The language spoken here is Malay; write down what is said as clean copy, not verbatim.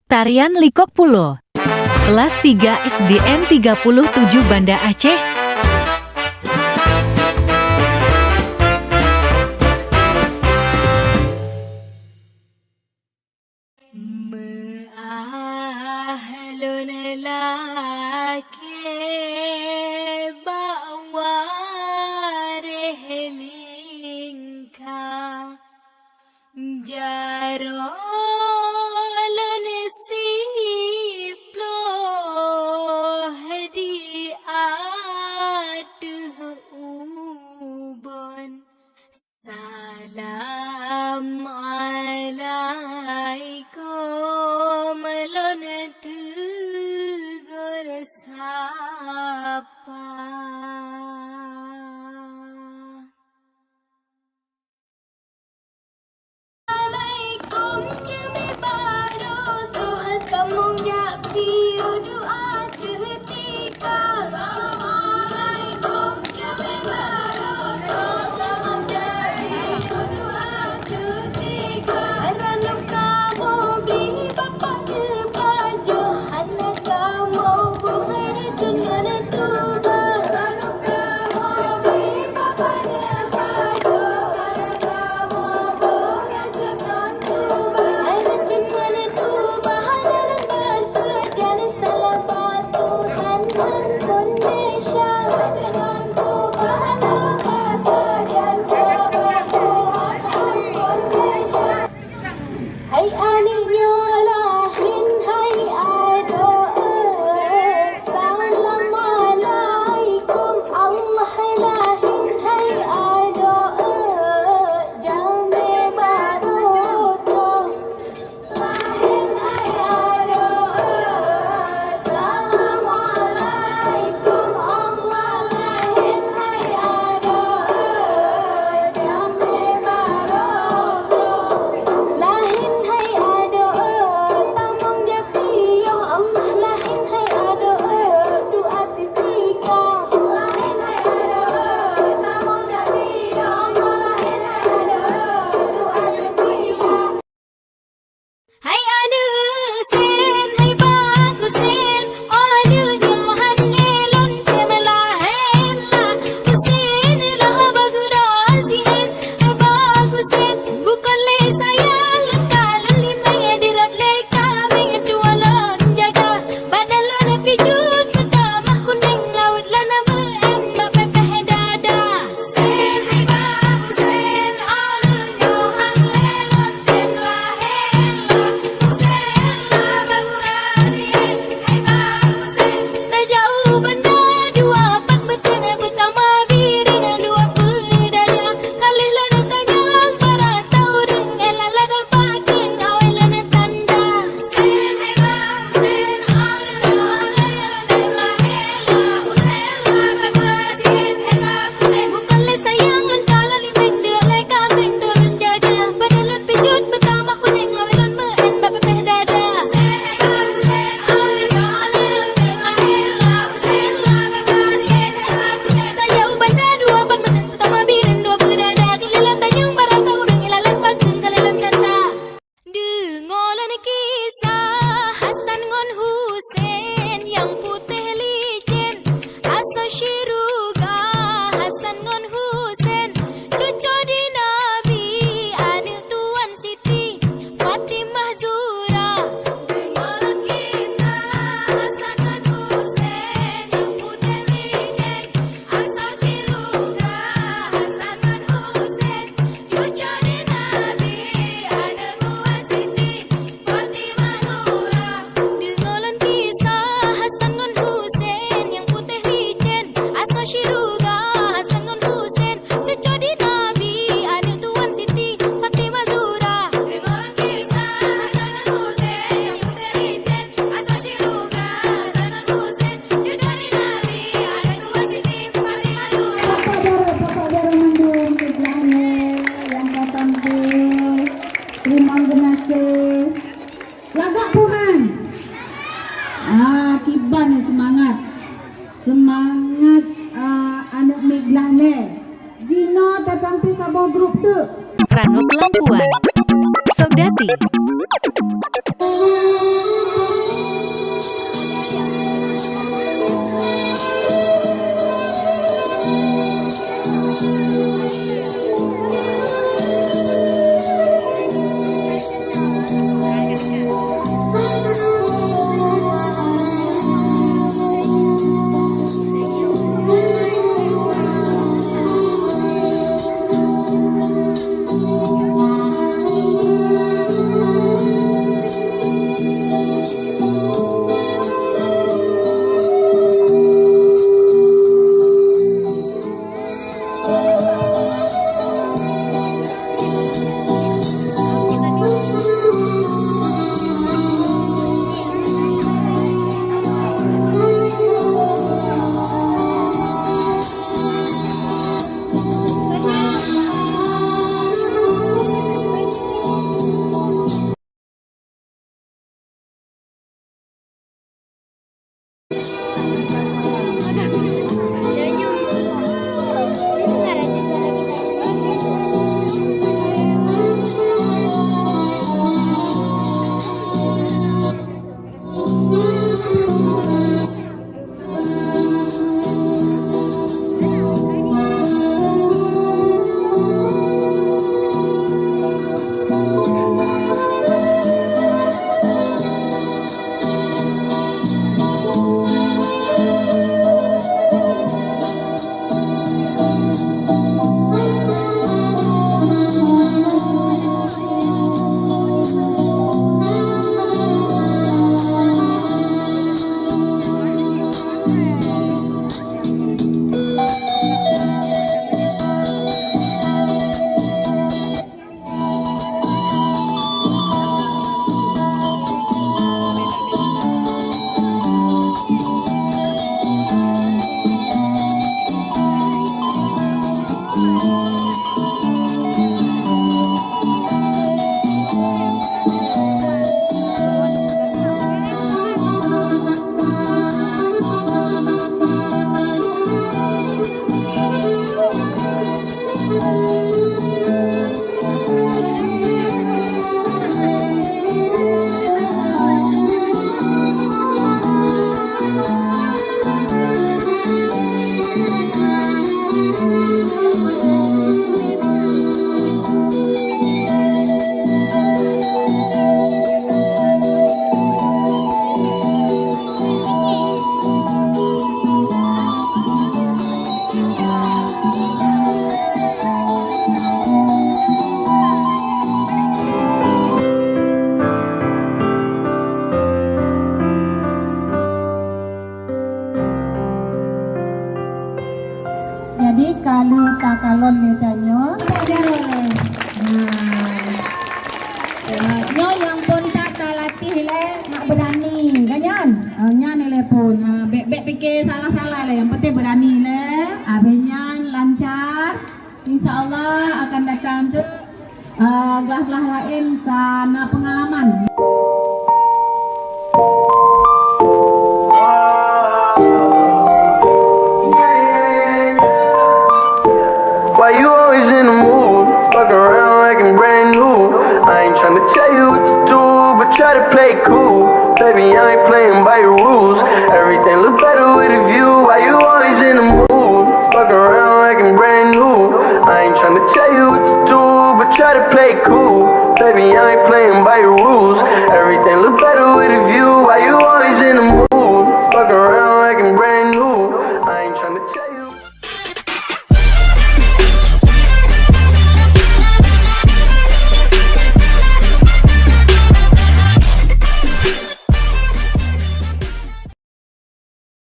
Tarian Likok Pulo. Kelas 3 SDN 37 Banda Aceh. Meahlun laki bawa rehlingka jarolun siploh di aduh ubon salam alaikum lon tegur sapa. Alaikum jami baru Tuhan kamu nyapi doa ketika. Assalamualaikum jami baru Tuhan kamu nyapi doa ketika. Anak kamu beri bapak kebaju, anak kamu bukan cuman tuba. Anak kamu beri bapak kebaju, anak kamu bukan cuman tuba. Anak cuman tuba dalam bahasa jalan salam Tuhan Indonesia. Cuman tuba dalam bahasa jalan salam Tuhan Indonesia. Hai aniknya lahin, hai adoe, Assalamualaikum Allah lahin, hai adoe, jame baroto lahin, hai adoe, Assalamualaikum Allah lahin, hai adoe, jame baroto lahin hai adoe tamang jati ya Allah lahin hai adoe doa ketika. Lahin hai adoe tamang jati ya Allah lahin hai adoe doa ketika. Hai aduh sen hai bagusen aduh johan elon temelahenla usen lah bagurasihen bagusen bukan le sayang kalau lima ya dirat le kami jualan jaga badalon pijut ketamah kuning laut lana meen bapepeh dada. Sen hai bagusen aduh johan elon temelahenla usen lah bagurasihen hai bagusen tak jauh benda dua pat betena betama birina dua pedada kalih lana tajang para taureng elala dapakin awelana tanda. Sen hai bagusen aduh johan elon temelahenla usen lah bagurasihen hai bagusen bukan le sayangan kalau limeng dirat le kambing turun jaga badalon pijut betama kuning lawelon meen bapepeh dada. Sen hai bagusen aduh johan elon temelahenla usen lah bagurasihen hai bagusen tak jauh banda dua pat beten pertama birin dua pedada kelilan tanjung para taureng ilalan bageng kalilan tanda. Dengolan kisah Hasan ngon Husein yang putih licin asa syiruga Hasan ngon Husein cucu di Nabi adik Tuan Siti Fatimah Zura. Dengolan kisah Hasan ngon Husein yang putih licin asa syiruga Hasan ngon Husein cucu di Nabi adik Tuan Siti Fatimah Zura. Dengolan kisah Hasan ngon Husein yang putih licin asa syiruga Hasan ngon Husein cucu di Nabi adik Tuan Siti Fatimah Zura. Dengolan kisah Hasan ngon Husein yang putih licin asa syiruga Hasan ngon Husein cucu di Nabi adik Tuan Siti Fatimah Zura. Bapak Jaro mendung ke belakangnya yang katampul terima kasih lagak Tuhan tiba nih semangat gelane. Jino tatampi kabau grup tu. Rano Pelampuan, Saudati, Jadi kalau tak kalon ni tanyo, tak jalan. Nyo yang pun tak latih le nak berani, kanyan. Nyan le pun bek fikir salah-salah le, yang penting berani le. Abinyan lancar. Insyaallah akan datang tu gelas-gelas lain karena pengalaman. Why you always in the mood? Fuck around like I'm brand new. I ain't tryna tell you what to do, but try to play it cool. Baby, I ain't playing by your rules. Everything look better with a view. Why you always in the mood? Fuck around like I'm brand new. I ain't tryna tell you what to do, but try to play it cool. Baby, I ain't playing by your rules.